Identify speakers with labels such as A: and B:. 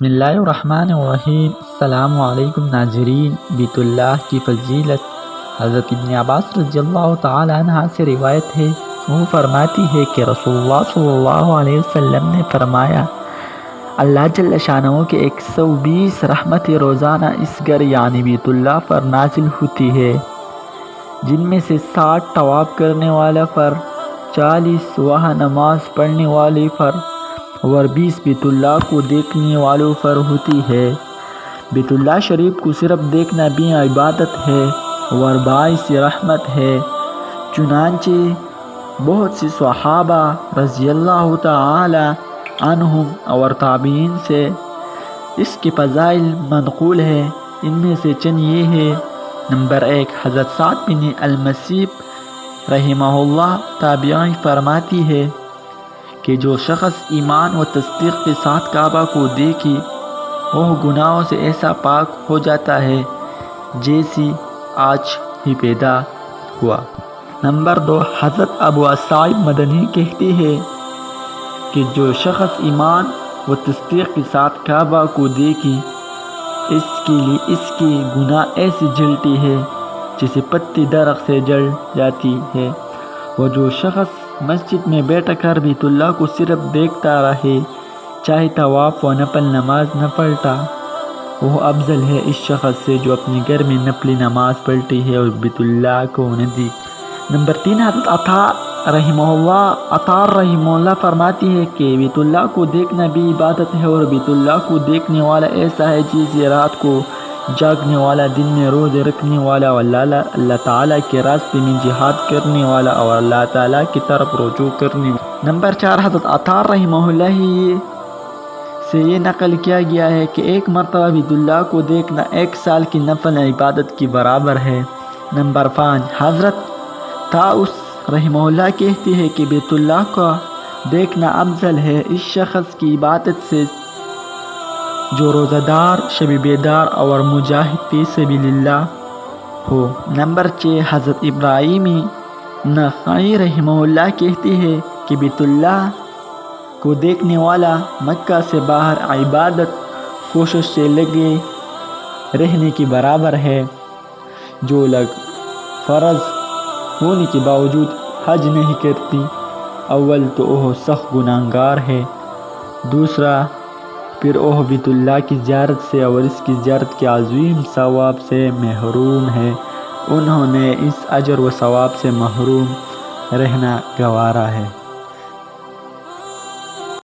A: بسم اللہ الرحمن الرحیم۔ السلام علیکم ناظرین۔ بیت اللہ کی فضیلت حضرت ابن عباس رضی اللہ تعالی عنہ سے روایت ہے، وہ فرماتی ہے کہ رسول اللہ صلی اللہ علیہ وسلم نے فرمایا، اللہ جل شانہ کے 120 رحمتیں روزانہ اس گھر یعنی بیت اللہ پر نازل ہوتی ہے، جن میں سے 60 طواف کرنے والا پر، 40 وہاں نماز پڑھنے والے پر اور 20 بیت اللہ کو دیکھنے والوں پر ہوتی ہے۔ بیت اللہ شریف کو صرف دیکھنا بھی عبادت ہے اور باعث رحمت ہے، چنانچہ بہت سے صحابہ رضی اللہ تعالی عنہم اور تابعین سے اس کے فضائل منقول ہے۔ ان میں سے چند یہ ہے: نمبر 1، حضرت سعد بن المسیب رحمہ اللہ تابعی فرماتی ہے کہ جو شخص ایمان و تصدیق کے ساتھ کعبہ کو دیکھے وہ گناہوں سے ایسا پاک ہو جاتا ہے جیسی آج ہی پیدا ہوا۔ نمبر 2، حضرت ابو سعید مدنی کہتے ہیں کہ جو شخص ایمان و تصدیق کے ساتھ کعبہ کو دیکھے اس کے لیے اس کے گناہ ایسے جلتے ہیں جیسے پتی درخت سے جل جاتی ہے، اور جو شخص مسجد میں بیٹھ کر بیت اللہ کو صرف دیکھتا رہے چاہے طواف و نفل نماز نہ پڑھتا، وہ افضل ہے اس شخص سے جو اپنے گھر میں نفل نماز پڑھتی ہے اور بیت اللہ کو نہ دیکھ۔ نمبر 3، حضرت عطار رحمہ اللہ فرماتی ہے کہ بیت اللہ کو دیکھنا بھی عبادت ہے، اور بیت اللہ کو دیکھنے والا ایسا ہے جیسے رات کو جاگنے والا، دن میں روزے رکھنے والا، اور اللہ تعالیٰ کے راستے میں جہاد کرنے والا اور اللہ تعالیٰ کی طرف رجوع کرنے والا۔ نمبر 4، حضرت عطار رحمہ اللہ سے یہ نقل کیا گیا ہے کہ ایک مرتبہ بیت اللہ کو دیکھنا 1 سال کی نفل عبادت کے برابر ہے۔ نمبر 5، حضرت طاؤس رحمہ اللہ کہتے ہیں کہ بیت اللہ کا دیکھنا افضل ہے اس شخص کی عبادت سے جو روزہ دار، شب بیدار اور مجاہد فی سبیل اللہ ہو۔ نمبر 6، حضرت ابراہیم نخعی رحمہ اللہ کہتے ہیں کہ بیت اللہ کو دیکھنے والا مکہ سے باہر عبادت کوشش سے لگے رہنے کے برابر ہے۔ جو لوگ فرض ہونے کے باوجود حج نہیں کرتی، اول تو وہ سخت گناہگار ہے، دوسرا پھر وہ بیت اللہ کی زیارت سے اور اس کی زیارت کے عظیم ثواب سے محروم ہے۔ انہوں نے اس اجر و ثواب سے محروم رہنا گوارا ہے۔